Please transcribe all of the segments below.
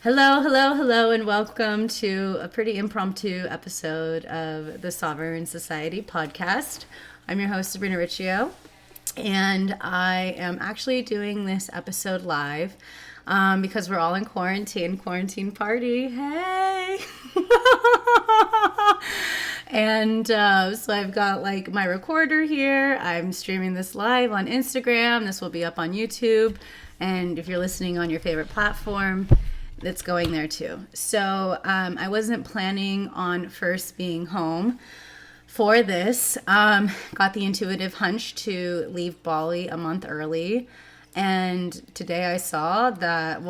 Hello, hello, hello, and welcome to a pretty impromptu episode of the Sovereign Society podcast. I'm your host, Sabrina Riccio, and I am actually doing this episode live because we're all in quarantine party. Hey! And so I've got like my recorder here. I'm streaming this live on Instagram. This will be up on YouTube. And if you're listening on your favorite platform, it's going there too. So I wasn't planning on first being home for this. Got the intuitive hunch to leave Bali a month early. And today I saw that,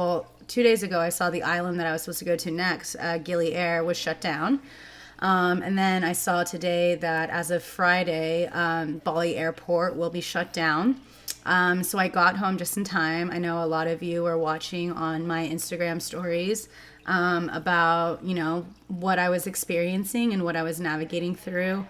2 days ago, I saw the island that I was supposed to go to next, Gili Air, was shut down. And then I saw today that as of Friday, Bali Airport will be shut down. So I got home just in time. I know a lot of you are watching on my Instagram stories about, what I was experiencing and what I was navigating through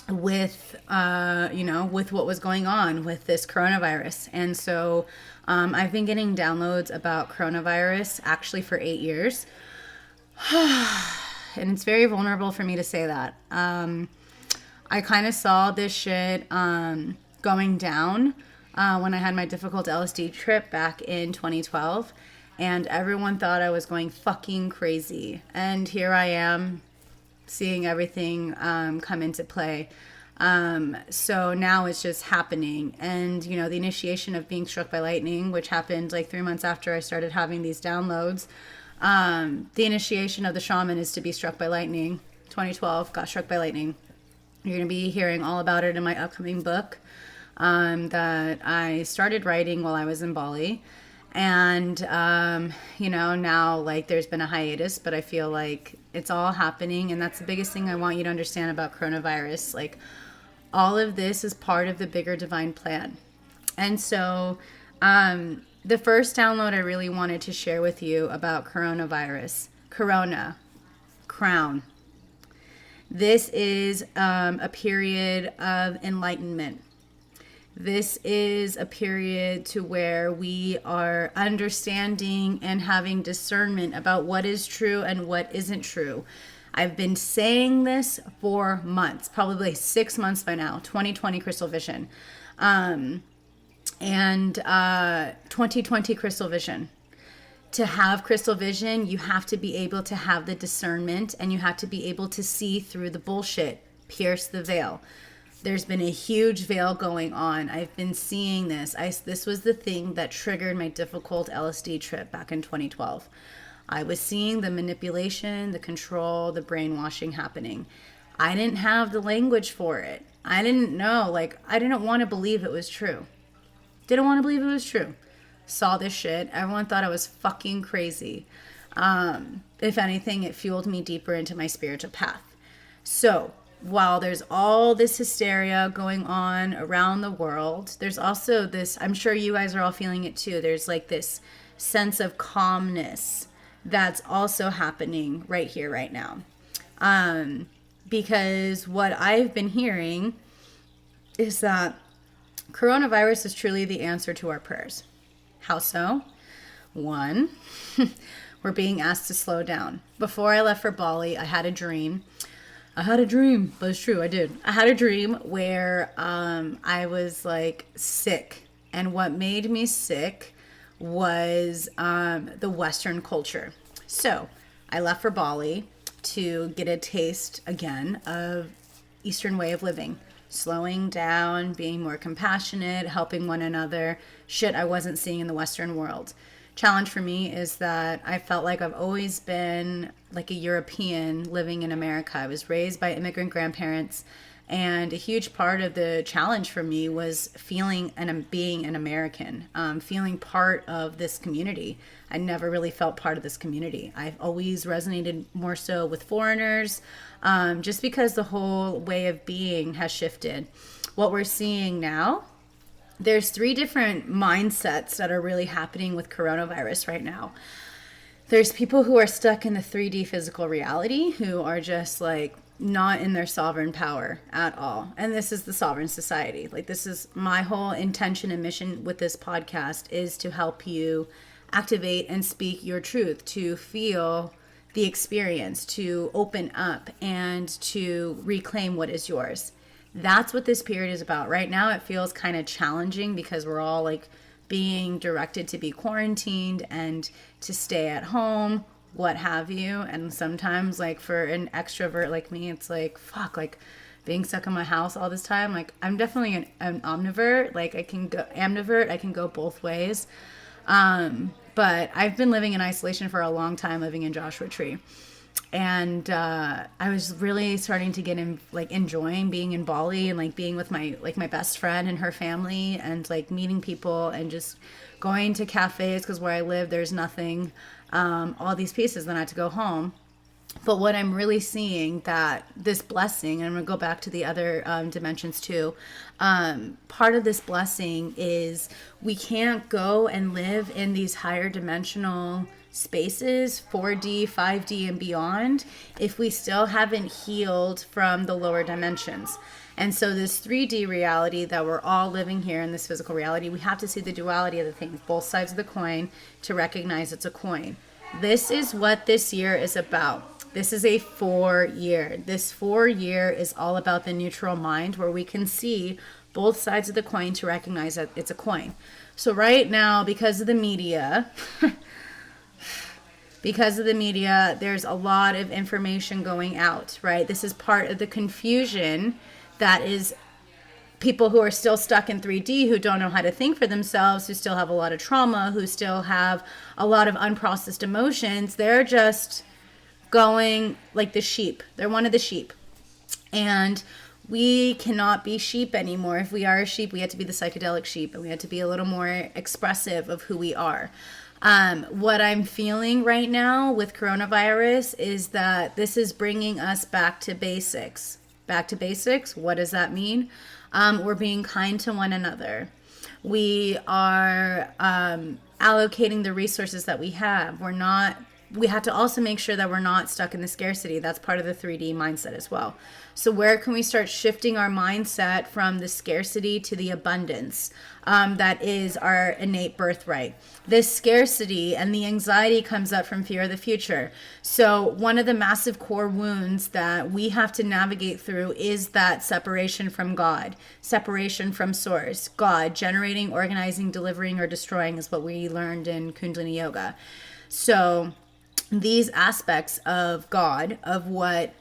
with what was going on with this coronavirus. And so I've been getting downloads about coronavirus actually for 8 years. And it's very vulnerable for me to say that. I kind of saw this shit going down when I had my difficult LSD trip back in 2012. And everyone thought I was going fucking crazy. And here I am seeing everything come into play. So now it's just happening. And, the initiation of being struck by lightning, which happened like 3 months after I started having these downloads. The initiation of the shaman is to be struck by lightning. 2012, got struck by lightning. You're going to be hearing all about it in my upcoming book that I started writing while I was in Bali. And, now like there's been a hiatus, but I feel like it's all happening. And that's the biggest thing I want you to understand about coronavirus. Like all of this is part of the bigger divine plan. And so, the first download I really wanted to share with you about coronavirus, crown. This is a period of enlightenment. This is a period to where we are understanding and having discernment about what is true and what isn't true. I've been saying this for months, probably 6 months by now, 2020 crystal vision. And 2020 crystal vision. To have crystal vision, you have to be able to have the discernment and you have to be able to see through the bullshit, pierce the veil. There's been a huge veil going on. I've been seeing this. This was the thing that triggered my difficult LSD trip back in 2012. I was seeing the manipulation, the control, the brainwashing happening. I didn't have the language for it. I didn't know, I didn't want to believe it was true. Didn't want to believe it was true. Saw this shit. Everyone thought I was fucking crazy. If anything, it fueled me deeper into my spiritual path. So while there's all this hysteria going on around the world, there's also this, I'm sure you guys are all feeling it too. There's like this sense of calmness that's also happening right here, right now. Because what I've been hearing is that coronavirus is truly the answer to our prayers. How so? One, we're being asked to slow down. Before I left for Bali, I had a dream. But it's true, I did. I had a dream where I was like sick. And what made me sick was the Western culture. So I left for Bali to get a taste again of Eastern way of living. Slowing down, being more compassionate, helping one another, shit I wasn't seeing in the Western world. Challenge for me is that I felt like I've always been like a European living in America. I was raised by immigrant grandparents, and a huge part of the challenge for me was feeling and being an American, feeling part of this community. I never really felt part of this community. I've always resonated more so with foreigners, just because the whole way of being has shifted. What we're seeing now, there's 3 different mindsets that are really happening with coronavirus right now. There's people who are stuck in the 3D physical reality, who are just like not in their sovereign power at all. And this is the Sovereign Society. Like, this is my whole intention and mission with this podcast, is to help you activate and speak your truth, to feel the experience, to open up and to reclaim what is yours. That's what this period is about. Right now it feels kind of challenging because we're all like being directed to be quarantined and to stay at home, what have you. And sometimes, like, for an extrovert like me, it's like, fuck, like being stuck in my house all this time. Like, I'm definitely an omnivert. Like, I can go both ways. But I've been living in isolation for a long time, living in Joshua Tree. And I was really starting to get in, like, enjoying being in Bali and like being with my best friend and her family, and like meeting people and just going to cafes, because where I live there's nothing, all these pieces. Then I had to go home. But what I'm really seeing, that this blessing, and I'm going to go back to the other dimensions too, part of this blessing is we can't go and live in these higher dimensional spaces, 4D, 5D, and beyond, if we still haven't healed from the lower dimensions. And so this 3D reality that we're all living here in this physical reality, we have to see the duality of the thing, both sides of the coin, to recognize it's a coin. This is what this year is about. This is a 4-year. This 4-year is all about the neutral mind, where we can see both sides of the coin to recognize that it's a coin. So right now, because of the media, there's a lot of information going out, right? This is part of the confusion that is people who are still stuck in 3D, who don't know how to think for themselves, who still have a lot of trauma, who still have a lot of unprocessed emotions. They're just going like the sheep. They're one of the sheep. And we cannot be sheep anymore. If we are a sheep, we have to be the psychedelic sheep, and we have to be a little more expressive of who we are. What I'm feeling right now with coronavirus is that this is bringing us back to basics. Back to basics. What does that mean? We're being kind to one another. We are allocating the resources that we have. We have to also make sure that we're not stuck in the scarcity. That's part of the 3D mindset as well. So where can we start shifting our mindset from the scarcity to the abundance that is our innate birthright? This scarcity and the anxiety comes up from fear of the future. So one of the massive core wounds that we have to navigate through is that separation from God, separation from source. God, generating, organizing, delivering, or destroying is what we learned in Kundalini Yoga. So these aspects of God, of what,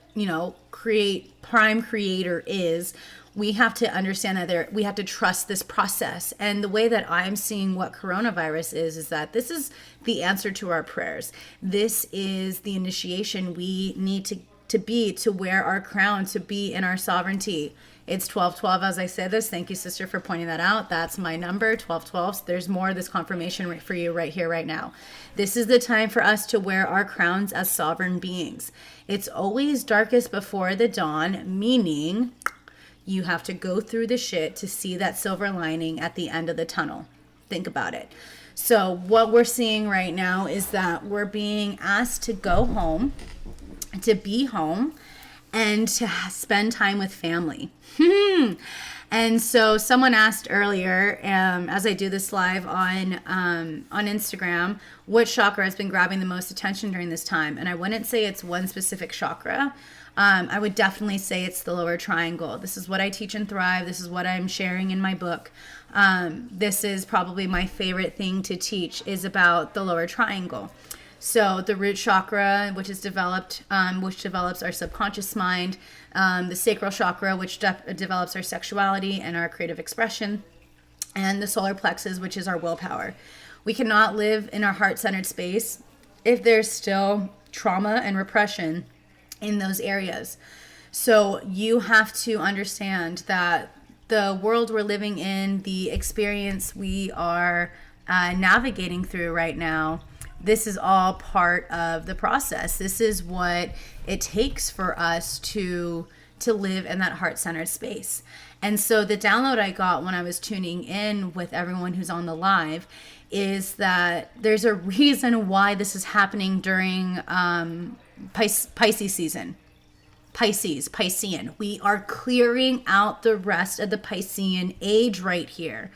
prime creator is, we have to understand that we have to trust this process. And the way that I'm seeing what coronavirus is that this is the answer to our prayers. This is the initiation we need to be, to wear our crown, to be in our sovereignty. It's 1212 as I say this. Thank you, sister, for pointing that out. That's my number, 1212. So there's more of this confirmation for you right here, right now. This is the time for us to wear our crowns as sovereign beings. It's always darkest before the dawn, meaning you have to go through the shit to see that silver lining at the end of the tunnel. Think about it. So what we're seeing right now is that we're being asked to go home, to be home, and to spend time with family. And so someone asked earlier, as I do this live on Instagram, what chakra has been grabbing the most attention during this time? And I wouldn't say it's one specific chakra. I would definitely say it's the lower triangle. This is what I teach in Thrive. This is what I'm sharing in my book. This is probably my favorite thing to teach, is about the lower triangle. So the root chakra, which is developed, which develops our subconscious mind, the sacral chakra, which develops our sexuality and our creative expression, and the solar plexus, which is our willpower. We cannot live in our heart-centered space if there's still trauma and repression in those areas. So you have to understand that the world we're living in, the experience we are navigating through right now, this is all part of the process. This is what it takes for us to live in that heart-centered space. And so the download I got when I was tuning in with everyone who's on the live is that there's a reason why this is happening during Pisces season. Piscean. We are clearing out the rest of the Piscean age right here.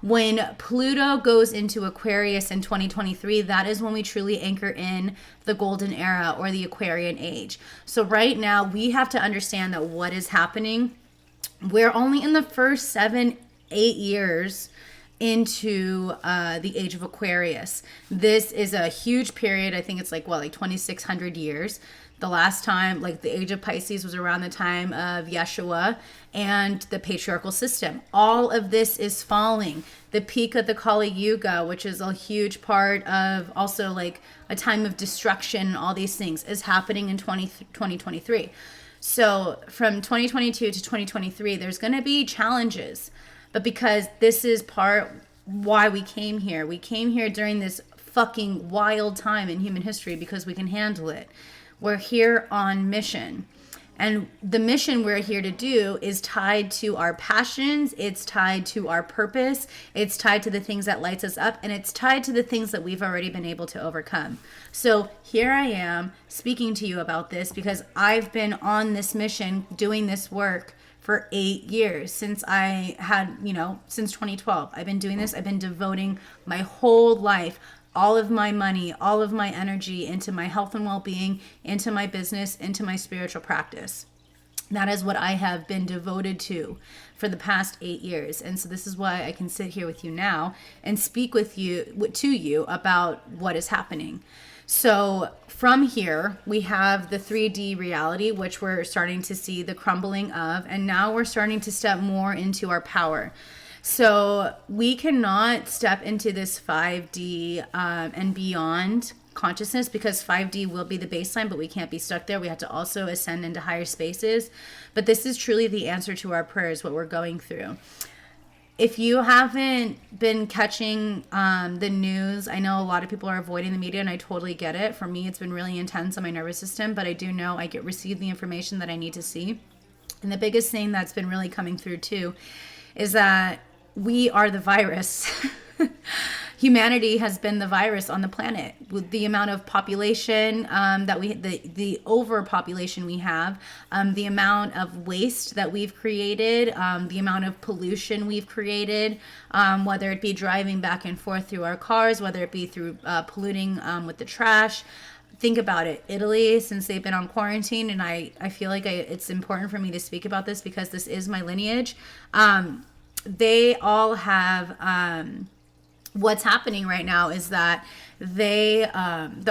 When Pluto goes into Aquarius in 2023, that is when we truly anchor in the golden era or the Aquarian age. So right now we have to understand that what is happening, we're only in the first 7-8 years into the age of Aquarius. This is a huge period. I think it's like 2,600 years. The last time, like the age of Pisces was around the time of Yeshua and the patriarchal system. All of this is falling. The peak of the Kali Yuga, which is a huge part of also like a time of destruction and all these things, is happening in 2023. So from 2022 to 2023, there's going to be challenges. But because this is part why we came here. We came here during this fucking wild time in human history because we can handle it. We're here on mission. And the mission we're here to do is tied to our passions. It's tied to our purpose. It's tied to the things that lights us up. And it's tied to the things that we've already been able to overcome. So here I am speaking to you about this because I've been on this mission doing this work for 8 years since I had, since 2012. I've been doing this. I've been devoting my whole life, all of my money, all of my energy into my health and well-being, into my business, into my spiritual practice. That is what I have been devoted to for the past 8 years. And so this is why I can sit here with you now and speak to you about what is happening. So from here, we have the 3D reality, which we're starting to see the crumbling of, and now we're starting to step more into our power. So we cannot step into this 5D and beyond consciousness because 5D will be the baseline, but we can't be stuck there. We have to also ascend into higher spaces. But this is truly the answer to our prayers, what we're going through. If you haven't been catching the news, I know a lot of people are avoiding the media, and I totally get it. For me, it's been really intense on my nervous system, but I do know I receive the information that I need to see. And the biggest thing that's been really coming through too is that we are the virus. Humanity has been the virus on the planet with the amount of population the overpopulation we have, the amount of waste that we've created, the amount of pollution we've created, whether it be driving back and forth through our cars, whether it be through polluting with the trash. Think about it. Italy, since they've been on quarantine, and I feel like it's important for me to speak about this because this is my lineage. They all have what's happening right now is that the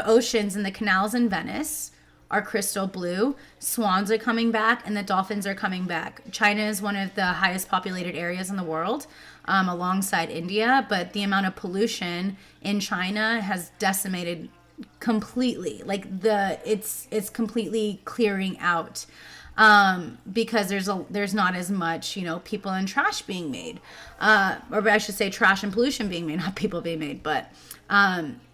oceans and the canals in Venice are crystal blue. Swans are coming back and the dolphins are coming back. China is one of the highest populated areas in the world, alongside India, but the amount of pollution in China has decimated completely. Like it's completely clearing out. Because there's not as much, people and trash being made, or I should say trash and pollution being made, not people being made. But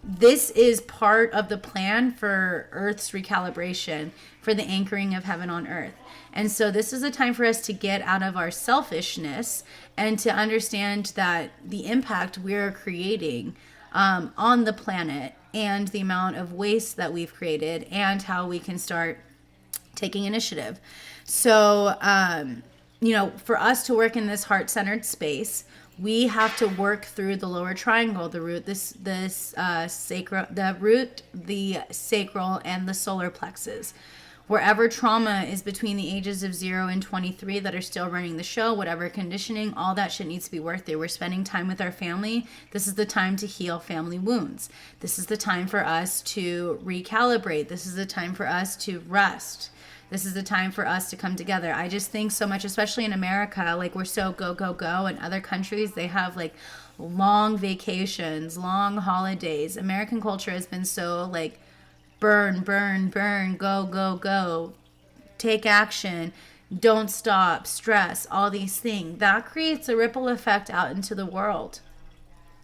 this is part of the plan for Earth's recalibration, for the anchoring of heaven on earth. And so this is a time for us to get out of our selfishness and to understand that the impact we're creating on the planet and the amount of waste that we've created and how we can start taking initiative. So, for us to work in this heart-centered space, we have to work through the lower triangle, the root, the sacral, and the solar plexus. Wherever trauma is between the ages of 0 and 23 that are still running the show, whatever conditioning, all that shit needs to be worth it. We're spending time with our family. This is the time to heal family wounds. This is the time for us to recalibrate. This is the time for us to rest. This is the time for us to come together. I just think so much, especially in America, like we're so go, go, go. In other countries, they have like long vacations, long holidays. American culture has been so like burn, burn, burn, go, go, go, take action, don't stop, stress, all these things. That creates a ripple effect out into the world.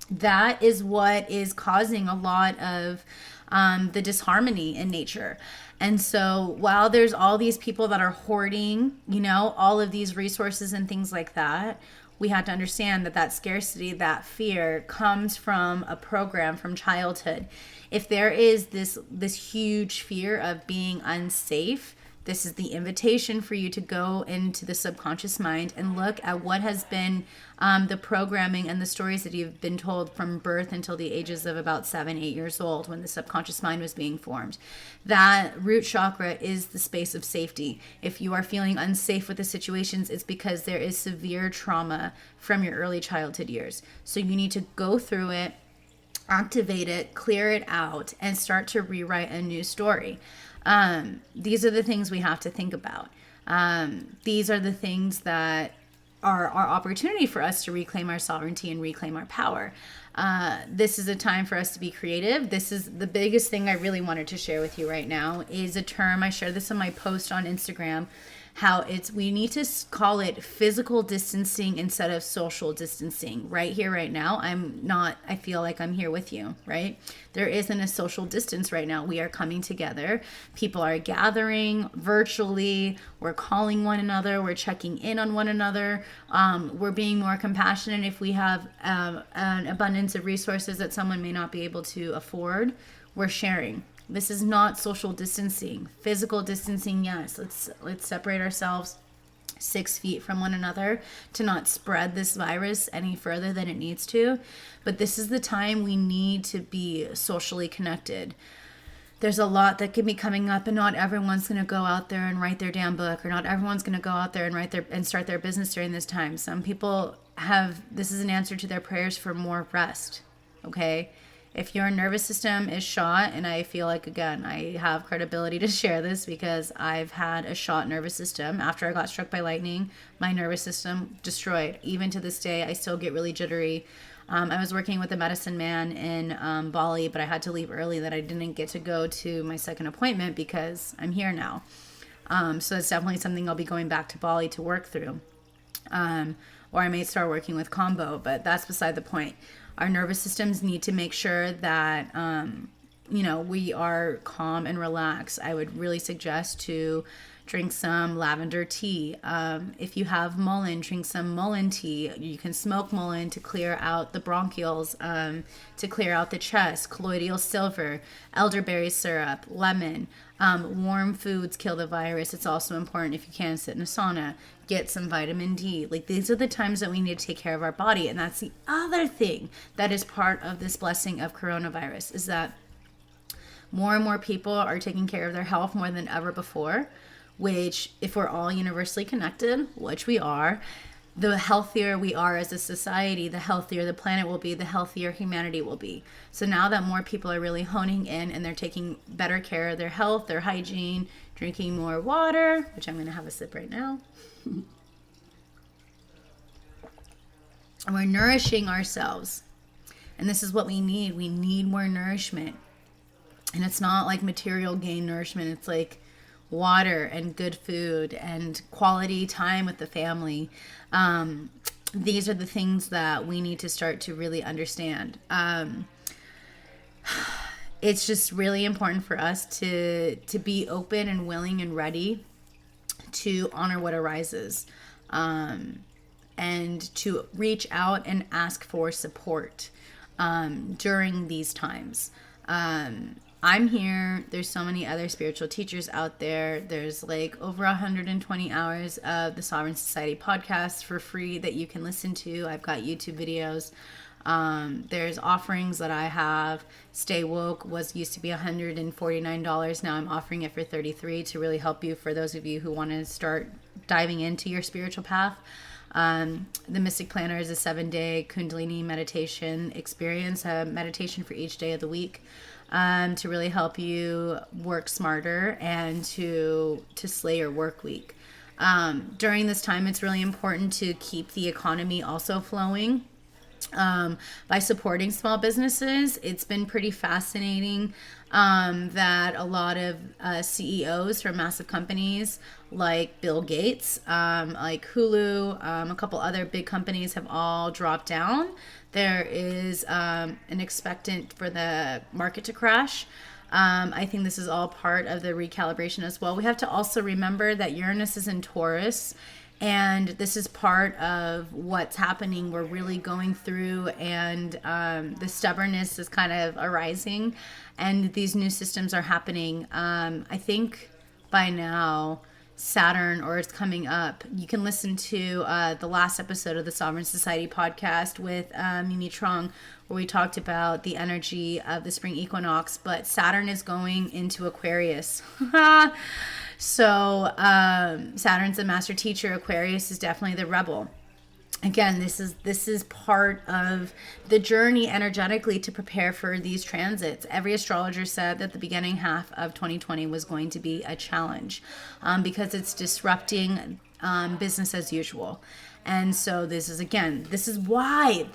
That is what is causing a lot of the disharmony in nature. And so while there's all these people that are hoarding, all of these resources and things like that, we have to understand that scarcity, that fear comes from a program from childhood. If there is this huge fear of being unsafe, This is the invitation for you to go into the subconscious mind and look at what has been the programming and the stories that you've been told from birth until the ages of about 7-8 years old, when the subconscious mind was being formed. That root chakra is the space of safety. If you are feeling unsafe with the situations, it's because there is severe trauma from your early childhood years. So you need to go through it, activate it, clear it out, and start to rewrite a new story. These are the things we have to think about. These are the things that are our opportunity for us to reclaim our sovereignty and reclaim our power. This is a time for us to be creative. This is the biggest thing I really wanted to share with you right now, is a term. I shared this in my post on Instagram, how we need to call it physical distancing instead of social distancing. Right here, right now, I feel like I'm here with you, right? There isn't a social distance right now. We are coming together. People are gathering virtually. We're calling one another. We're checking in on one another. We're being more compassionate if we have an abundance of resources that someone may not be able to afford. We're sharing. This is not social distancing. Physical distancing, yes. Let's separate ourselves 6 feet from one another to not spread this virus any further than it needs to. But this is the time we need to be socially connected. There's a lot that can be coming up, and not everyone's going to go out there and write their damn book, or not everyone's going to go out there and start their business during this time. Some people this is an answer to their prayers for more rest. Okay? If your nervous system is shot, and I feel like, again, I have credibility to share this because I've had a shot nervous system. After I got struck by lightning, my nervous system destroyed. Even to this day, I still get really jittery. I was working with a medicine man in Bali, but I had to leave early, that I didn't get to go to my second appointment because I'm here now. So it's definitely something I'll be going back to Bali to work through. Or I may start working with combo, but that's beside the point. Our nervous systems need to make sure that, we are calm and relaxed. I would really suggest to drink some lavender tea. If you have mullein, drink some mullein tea. You can smoke mullein to clear out the bronchioles, to clear out the chest. Colloidal silver, elderberry syrup, lemon. Warm foods kill the virus. It's also important, if you can, sit in a sauna. Get some vitamin D. Like, these are the times that we need to take care of our body. And that's the other thing that is part of this blessing of coronavirus, is that more and more people are taking care of their health more than ever before, which, if we're all universally connected, which we are, the healthier we are as a society, the healthier the planet will be, the healthier humanity will be. So now that more people are really honing in and they're taking better care of their health, their hygiene, drinking more water, which I'm going to have a sip right now. And we're nourishing ourselves. And this is what we need. We need more nourishment. And it's not like material gain nourishment. It's like water and good food and quality time with the family. These are the things that we need to start to really understand. It's just really important for us to be open and willing and ready to honor what arises, and to reach out and ask for support during these times. I'm here. There's so many other spiritual teachers out there. There's like over 120 hours of the Sovereign Society podcast for free that you can listen to. I've got YouTube videos. There's offerings that I have. Stay Woke used to be $149. Now I'm offering it for $33 to really help you, for those of you who want to start diving into your spiritual path. The Mystic Planner is a 7-day Kundalini meditation experience, a meditation for each day of the week, to really help you work smarter and to slay your work week. During this time, it's really important to keep the economy also flowing. By supporting small businesses. It's been pretty fascinating that a lot of CEOs from massive companies like Bill Gates, like Hulu, a couple other big companies have all dropped down. There is an expectant for the market to crash. I think this is all part of the recalibration as well. We have to also remember that Uranus is in Taurus, and this is part of what's happening. We're really going through, and the stubbornness is kind of arising, and these new systems are happening. I think by now Saturn, or it's coming up. You can listen to the last episode of the Sovereign Society podcast with Mimi Trong, where we talked about the energy of the spring equinox. But Saturn is going into Aquarius. So Saturn's the master teacher. Aquarius is definitely the rebel. Again, this is part of the journey energetically to prepare for these transits. Every astrologer said that the beginning half of 2020 was going to be a challenge because it's disrupting business as usual. And so this is why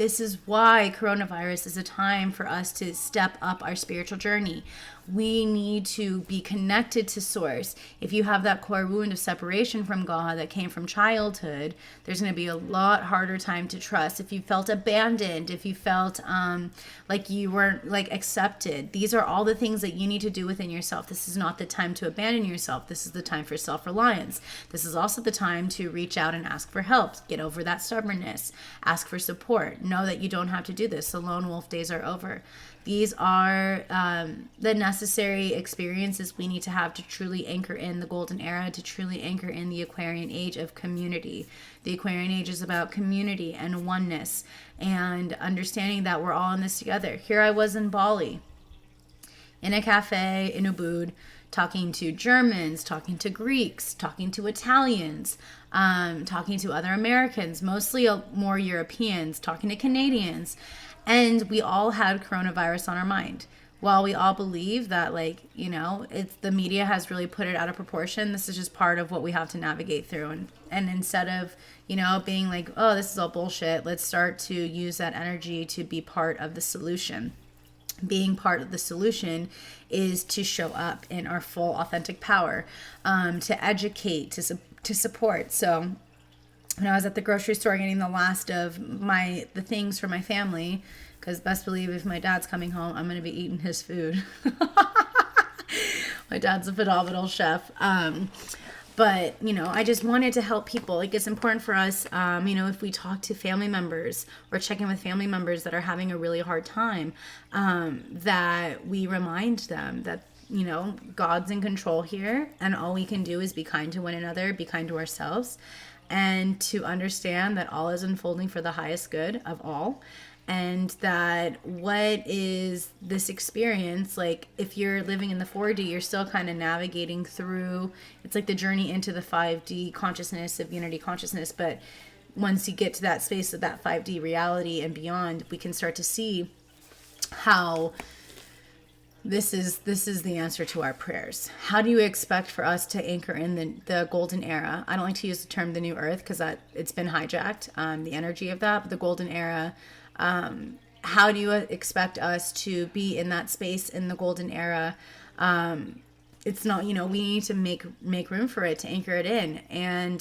coronavirus is a time for us to step up our spiritual journey. We need to be connected to source. If you have that core wound of separation from God that came from childhood, there's going to be a lot harder time to trust. If you felt abandoned, if you felt like you weren't accepted, these are all the things that you need to do within yourself. This is not the time to abandon yourself. This is the time for self-reliance. This is also the time to reach out and ask for help. Get over that stubbornness. Ask for support. Know that you don't have to do this. The lone wolf days are over. These are the necessary experiences we need to have to truly anchor in the golden era, to truly anchor in the Aquarian age of community. The Aquarian age is about community and oneness and understanding that we're all in this together. Here I was in Bali, in a cafe, in Ubud, talking to Germans, talking to Greeks, talking to Italians, talking to other Americans, mostly more Europeans, talking to Canadians. And we all had coronavirus on our mind. While we all believe that, it's the media has really put it out of proportion, this is just part of what we have to navigate through. And instead of, being like, oh, this is all bullshit, let's start to use that energy to be part of the solution. Being part of the solution is to show up in our full authentic power, to educate, to support. So when I was at the grocery store getting the last of the things for my family, because best believe if my dad's coming home, I'm going to be eating his food. My dad's a phenomenal chef. But, I just wanted to help people. It's important for us, if we talk to family members or check in with family members that are having a really hard time, that we remind them that, God's in control here, and all we can do is be kind to one another, be kind to ourselves, and to understand that all is unfolding for the highest good of all. And that what is this experience, if you're living in the 4D, you're still kind of navigating through, it's like the journey into the 5D consciousness of unity consciousness. But once you get to that space of that 5D reality and beyond, we can start to see how this is the answer to our prayers. How do you expect for us to anchor in the golden era? I don't like to use the term the new earth because it's been hijacked, the energy of that, but the golden era. How do you expect us to be in that space in the golden era? It's not, we need to make room for it, to anchor it in. And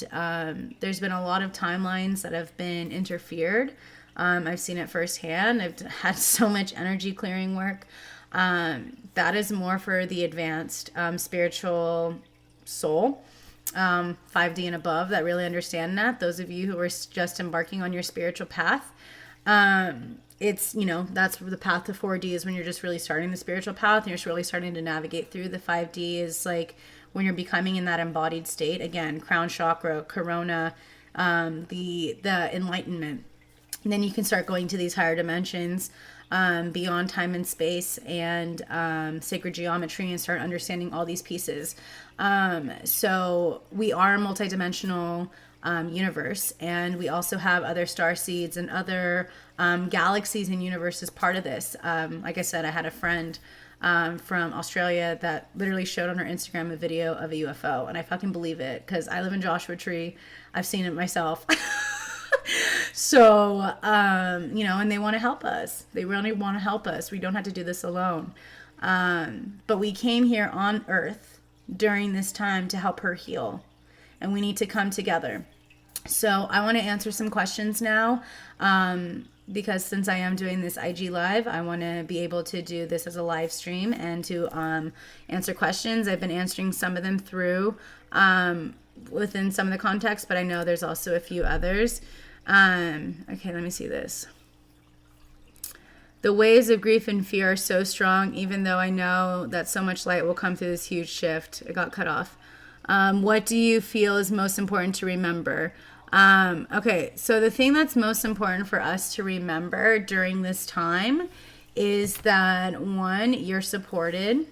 there's been a lot of timelines that have been interfered. I've seen it firsthand. I've had so much energy clearing work. That is more for the advanced spiritual soul, 5D and above, that really understand that. Those of you who are just embarking on your spiritual path, it's, that's the path to 4D is when you're just really starting the spiritual path and you're just really starting to navigate through. The 5D is when you're becoming in that embodied state, again, crown chakra, corona, the enlightenment. And then you can start going to these higher dimensions, beyond time and space and sacred geometry, and start understanding all these pieces. So we are a multidimensional universe, and we also have other star seeds and other galaxies and universes part of this. Like I said, I had a friend from Australia that literally showed on her Instagram a video of a UFO, and I fucking believe it because I live in Joshua Tree. I've seen it myself. So, and they want to help us. They really want to help us. We don't have to do this alone. But we came here on Earth during this time to help her heal. And we need to come together. So I want to answer some questions now. Because since I am doing this IG Live, I want to be able to do this as a live stream and to answer questions. I've been answering some of them through within some of the context, but I know there's also a few others. Okay, let me see this. The waves of grief and fear are so strong, even though I know that so much light will come through this huge shift. It got cut off. What do you feel is most important to remember? Okay, so the thing that's most important for us to remember during this time is that, one, you're supported.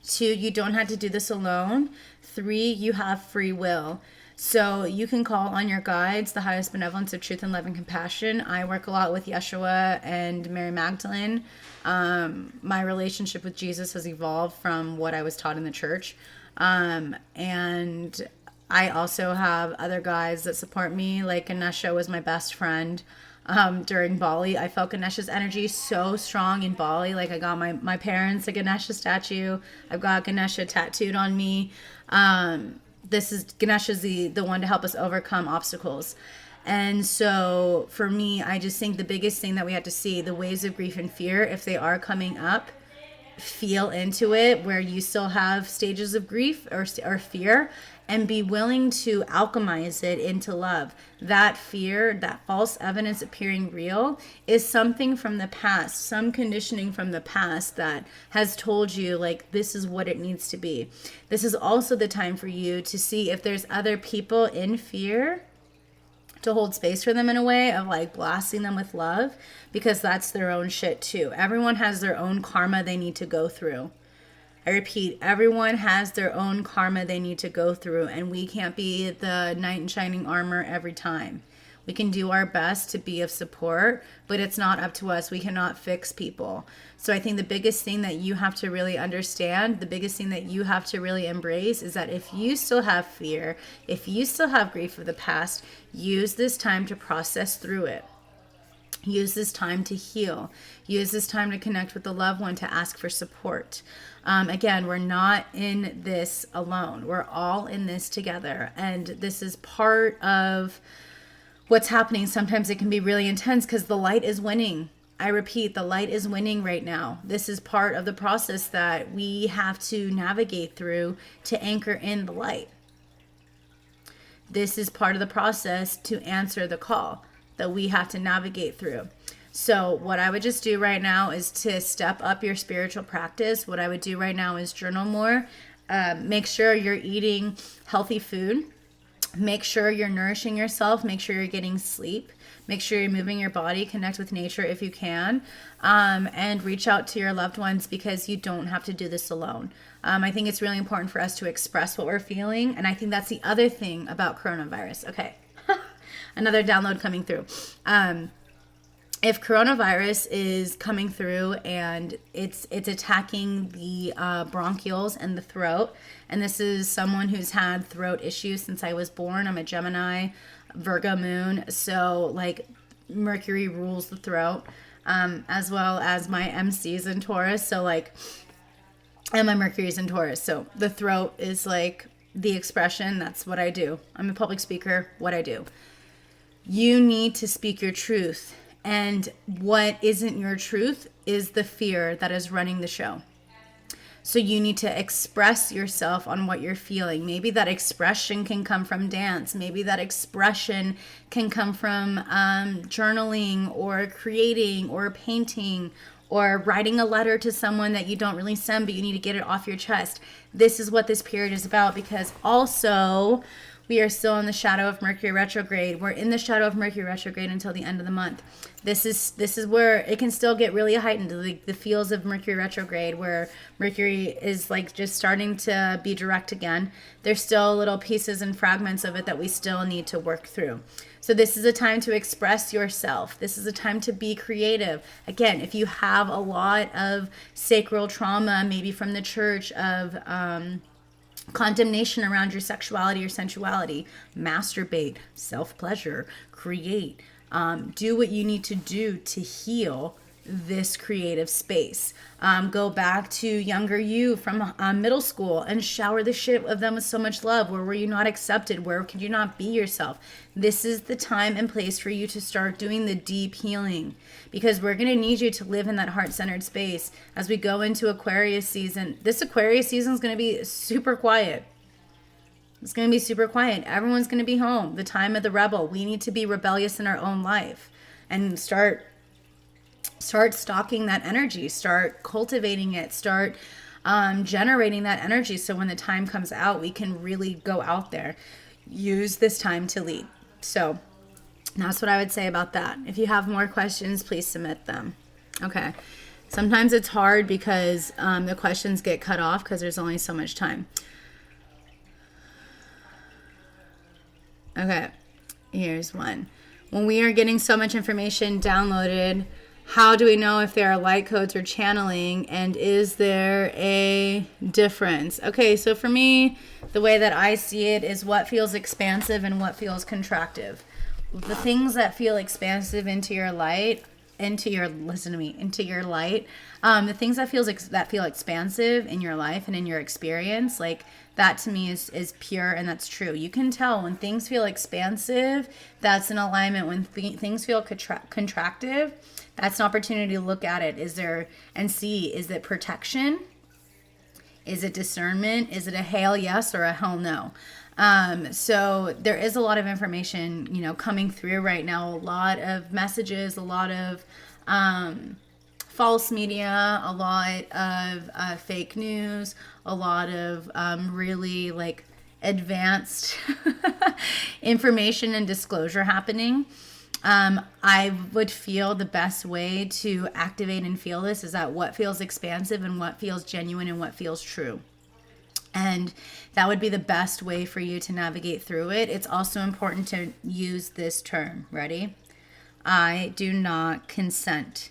Two, you don't have to do this alone. Three, you have free will. So you can call on your guides, the highest benevolence of truth and love and compassion. I work a lot with Yeshua and Mary Magdalene. My relationship with Jesus has evolved from what I was taught in the church. And I also have other guides that support me. Like Ganesha was my best friend during Bali. I felt Ganesha's energy so strong in Bali. Like I got my parents a Ganesha statue. I've got Ganesha tattooed on me. This is Ganesha's the one to help us overcome obstacles. And so for me, I just think the biggest thing that we have to see, the waves of grief and fear, if they are coming up, feel into it where you still have stages of grief or fear, and be willing to alchemize it into love. That fear, that false evidence appearing real, is something from the past, some conditioning from the past that has told you, like, this is what it needs to be. This is also the time for you to see if there's other people in fear, to hold space for them in a way of like blasting them with love, because that's their own shit too. Everyone has their own karma they need to go through. I repeat, everyone has their own karma they need to go through, and we can't be the knight in shining armor every time. We can do our best to be of support, but it's not up to us. We cannot fix people. So I think the biggest thing that you have to really understand, the biggest thing that you have to really embrace is that if you still have fear, if you still have grief of the past, use this time to process through it. Use this time to heal. Use this time to connect with a loved one, to ask for support. Again, we're not in this alone. We're all in this together. And this is part of what's happening. Sometimes it can be really intense because the light is winning. I repeat, the light is winning right now. This is part of the process that we have to navigate through to anchor in the light. This is part of the process to answer the call that we have to navigate through. So what I would just do right now is to step up your spiritual practice. What I would do right now is journal more. Make sure you're eating healthy food. Make sure you're nourishing yourself. Make sure you're getting sleep. Make sure you're moving your body. Connect with nature if you can. And reach out to your loved ones, because you don't have to do this alone. I think it's really important for us to express what we're feeling. And I think that's the other thing about coronavirus. Okay. Another download coming through. If coronavirus is coming through and it's attacking the bronchioles and the throat, and this is someone who's had throat issues since I was born. I'm a Gemini, Virgo moon, so like Mercury rules the throat, as well as my MC is in Taurus, so like, and my Mercury is in Taurus, so the throat is like the expression. That's what I do. I'm a public speaker. What I do. You need to speak your truth. And what isn't your truth is the fear that is running the show. So you need to express yourself on what you're feeling. Maybe that expression can come from dance. Maybe that expression can come from journaling or creating or painting or writing a letter to someone that you don't really send, but you need to get it off your chest. This is what this period is about, because also we are still in the shadow of Mercury retrograde. We're in the shadow of Mercury retrograde until the end of the month. This is where it can still get really heightened, the feels of Mercury retrograde, where Mercury is like just starting to be direct again. There's still little pieces and fragments of it that we still need to work through. So this is a time to express yourself. This is a time to be creative. Again, if you have a lot of sacral trauma, maybe from the church, of condemnation around your sexuality or sensuality, masturbate, self-pleasure, create, do what you need to do to heal this creative space. Go back to younger you from middle school and shower the shit of them with so much love. Where were you not accepted? Where could you not be yourself? This is the time and place for you to start doing the deep healing, because we're going to need you to live in that heart-centered space as we go into Aquarius season. This Aquarius season is going to be super quiet. It's going to be super quiet. Everyone's going to be home. The time of the rebel. We need to be rebellious in our own life and start stocking that energy, start cultivating it, start generating that energy. So when the time comes out, we can really go out there, use this time to lead. So that's what I would say about that. If you have more questions, please submit them. Okay. Sometimes it's hard because the questions get cut off because there's only so much time. Okay, here's one. When we are getting so much information downloaded, how do we know if there are light codes or channeling, and is there a difference? Okay, so for me, the way that I see it is what feels expansive and what feels contractive. The things that feel expansive into your light, listen to me, into your light, the things that feel expansive in your life and in your experience, like that to me is pure, and that's true. You can tell when things feel expansive, that's an alignment. When things feel contractive, that's an opportunity to look at it. Is it protection? Is it discernment? Is it a hell yes or a hell no? So there is a lot of information, coming through right now, a lot of messages, a lot of, false media, a lot of fake news, a lot of really like advanced information and disclosure happening. I would feel the best way to activate and feel this is at what feels expansive and what feels genuine and what feels true. And that would be the best way for you to navigate through it. It's also important to use this term. Ready? I do not consent.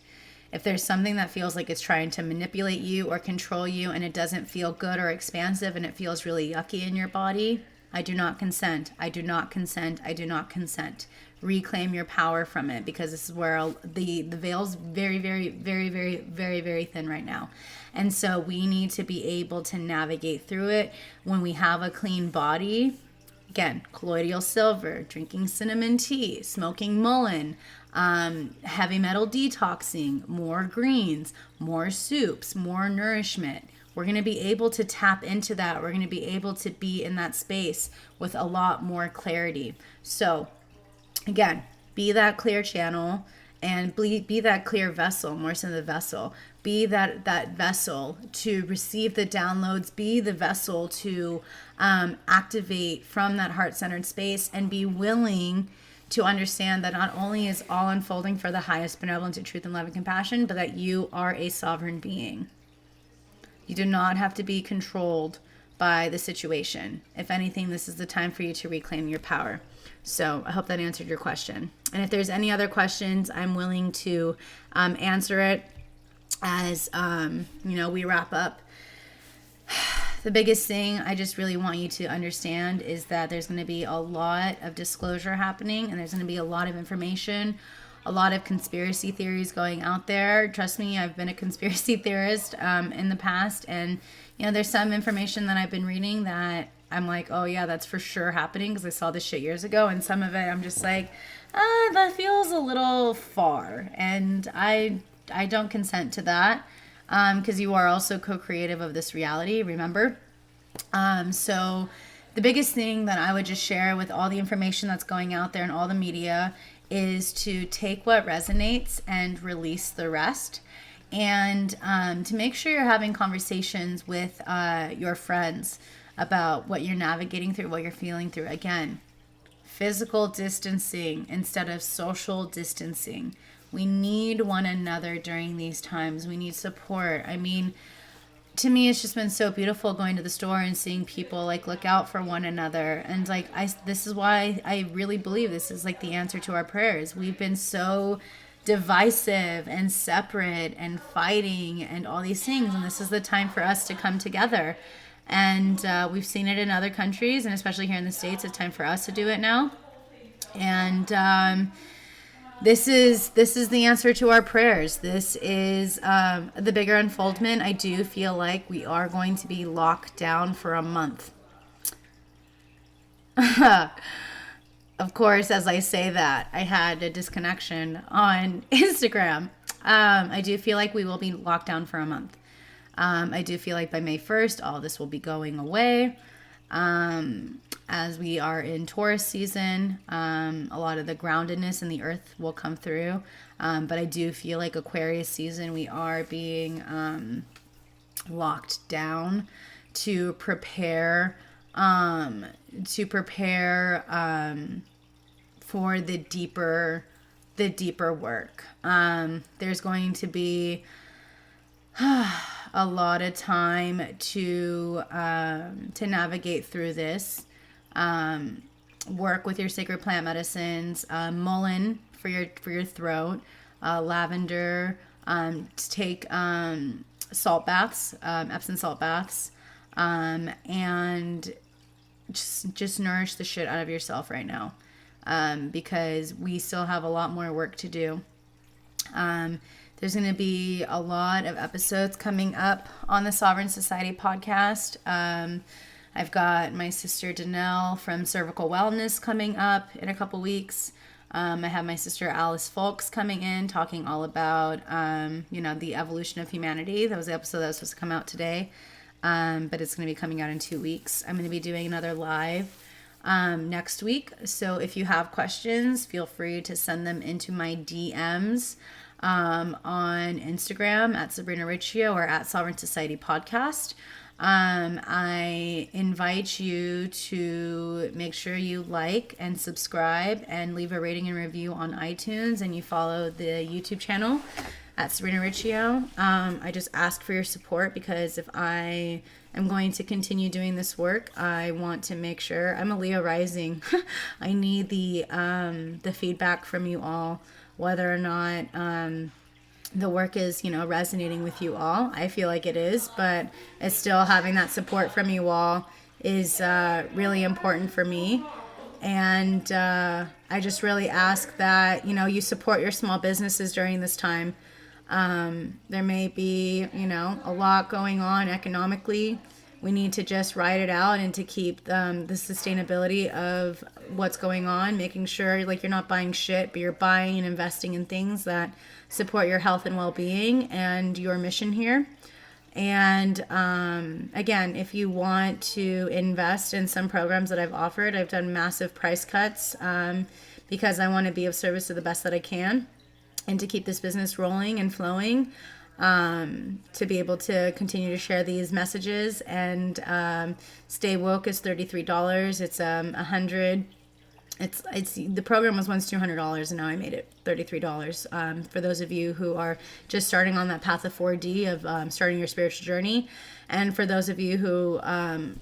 If there's something that feels like it's trying to manipulate you or control you and it doesn't feel good or expansive and it feels really yucky in your body, I do not consent. I do not consent. I do not consent. Reclaim your power from it, because this is where the veil's very, very, very, very, very, very thin right now. And so we need to be able to navigate through it when we have a clean body. Again, colloidal silver, drinking cinnamon tea, smoking mullein, heavy metal detoxing, more greens, more soups, more nourishment. We're going to be able to tap into that. We're going to be able to be in that space with a lot more clarity. So again, be that clear channel and be that clear vessel, more so the vessel. Be that vessel to receive the downloads. Be the vessel to activate from that heart-centered space, and be willing to understand that not only is all unfolding for the highest benevolence of truth and love and compassion, but that you are a sovereign being. You do not have to be controlled by the situation. If anything, this is the time for you to reclaim your power. So I hope that answered your question. And if there's any other questions, I'm willing to answer it as we wrap up. The biggest thing I just really want you to understand is that there's going to be a lot of disclosure happening, and there's going to be a lot of information, a lot of conspiracy theories going out there. Trust me, I've been a conspiracy theorist in the past, and there's some information that I've been reading that I'm like, oh yeah, that's for sure happening because I saw this shit years ago, and some of it I'm just like, that feels a little far, and I don't consent to that. Because you are also co-creative of this reality, remember? So the biggest thing that I would just share with all the information that's going out there and all the media is to take what resonates and release the rest. And to make sure you're having conversations with your friends about what you're navigating through, what you're feeling through. Again, physical distancing instead of social distancing. We need one another during these times. We need support. I mean, to me, it's just been so beautiful going to the store and seeing people like look out for one another. And this is why I really believe this is like the answer to our prayers. We've been so divisive and separate and fighting and all these things. And this is the time for us to come together. And we've seen it in other countries, and especially here in the States, it's time for us to do it now. And this is the answer to our prayers. This is the bigger unfoldment. I do feel like we are going to be locked down for a month. Of course, as I say that, I had a disconnection on Instagram. I do feel like we will be locked down for a month. I do feel like by May 1st, all this will be going away. As we are in Taurus season, a lot of the groundedness in the earth will come through. But I do feel like Aquarius season, we are being locked down to prepare um, for the deeper work. There's going to be a lot of time to navigate through this. Work with your sacred plant medicines, mullein for your throat, lavender. Take salt baths, Epsom salt baths, and just nourish the shit out of yourself right now, because we still have a lot more work to do. There's going to be a lot of episodes coming up on the Sovereign Society podcast. I've got my sister Danelle from Cervical Wellness coming up in a couple weeks. I have my sister Alice Folks coming in talking all about, the evolution of humanity. That was the episode that was supposed to come out today, but it's going to be coming out in 2 weeks. I'm going to be doing another live next week. So if you have questions, feel free to send them into my DMs on Instagram at Sabrina Riccio or at Sovereign Society Podcast. I invite you to make sure you like and subscribe and leave a rating and review on iTunes, and you follow the YouTube channel at Sabrina Riccio. I just ask for your support because if I am going to continue doing this work, I want to make sure I'm a Leo rising. I need the feedback from you all, whether or not the work is, resonating with you all. I feel like it is, but it's still having that support from you all is really important for me. And I just really ask that, you support your small businesses during this time. There may be, a lot going on economically. We need to just ride it out and to keep the sustainability of what's going on, making sure like you're not buying shit, but you're buying and investing in things that support your health and well-being and your mission here. And again, if you want to invest in some programs that I've offered, I've done massive price cuts because I want to be of service to the best that I can and to keep this business rolling and flowing. To be able to continue to share these messages and stay woke is $33. It's $100. It's the program was once $200 and now I made it $33. For those of you who are just starting on that path of 4D of starting your spiritual journey, and for those of you who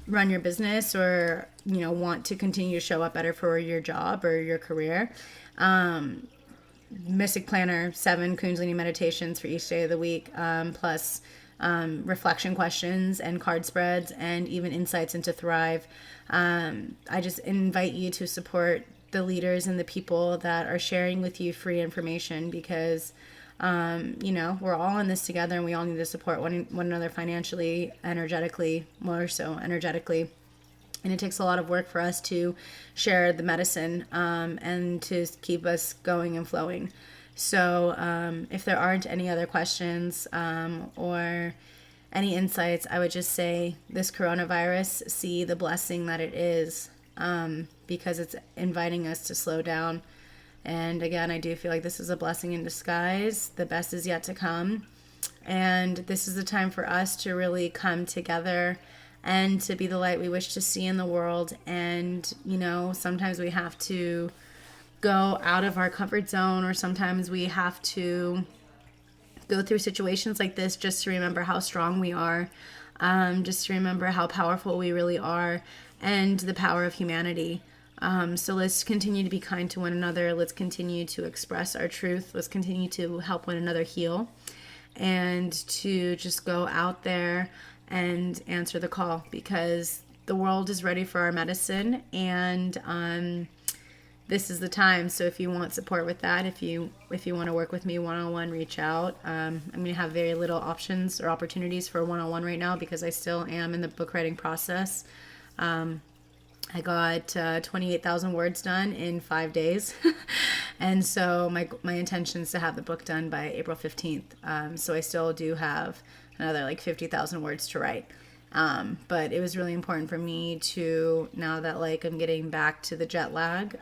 run your business or want to continue to show up better for your job or your career. Mystic Planner, 7 Kundalini meditations for each day of the week, plus reflection questions and card spreads and even insights into Thrive. I just invite you to support the leaders and the people that are sharing with you free information because, we're all in this together and we all need to support one another financially, energetically, more so energetically. And it takes a lot of work for us to share the medicine and to keep us going and flowing. So if there aren't any other questions or any insights, I would just say this coronavirus, see the blessing that it is because it's inviting us to slow down. And again, I do feel like this is a blessing in disguise. The best is yet to come. And this is the time for us to really come together and to be the light we wish to see in the world. And, sometimes we have to go out of our comfort zone, or sometimes we have to go through situations like this just to remember how strong we are, just to remember how powerful we really are and the power of humanity. So let's continue to be kind to one another. Let's continue to express our truth. Let's continue to help one another heal and to just go out there and answer the call because the world is ready for our medicine and this is the time. So if you want support with that, if you want to work with me one-on-one, reach out. I'm going to have very little options or opportunities for one-on-one right now because I still am in the book writing process. I got 28,000 words done in 5 days. And so my intention is to have the book done by April 15th. So I still do have another 50,000 words to write. But it was really important for me to, now that I'm getting back to the jet lag,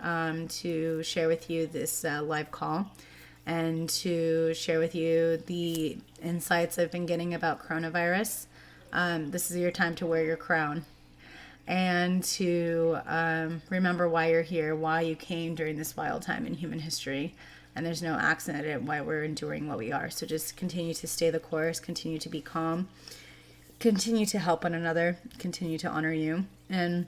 to share with you this live call and to share with you the insights I've been getting about coronavirus. This is your time to wear your crown and to remember why you're here, why you came during this wild time in human history. And there's no accident at why we're enduring what we are. So just continue to stay the course, continue to be calm, continue to help one another, continue to honor you, and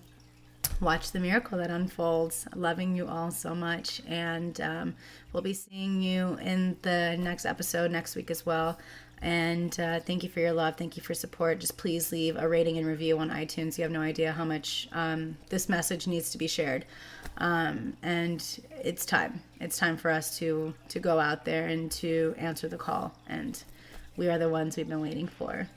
watch the miracle that unfolds. Loving you all so much. And we'll be seeing you in the next episode next week as well. And thank you for your love. Thank you for support. Just please leave a rating and review on iTunes. You have no idea how much this message needs to be shared. And it's time. It's time for us to go out there and to answer the call. And we are the ones we've been waiting for.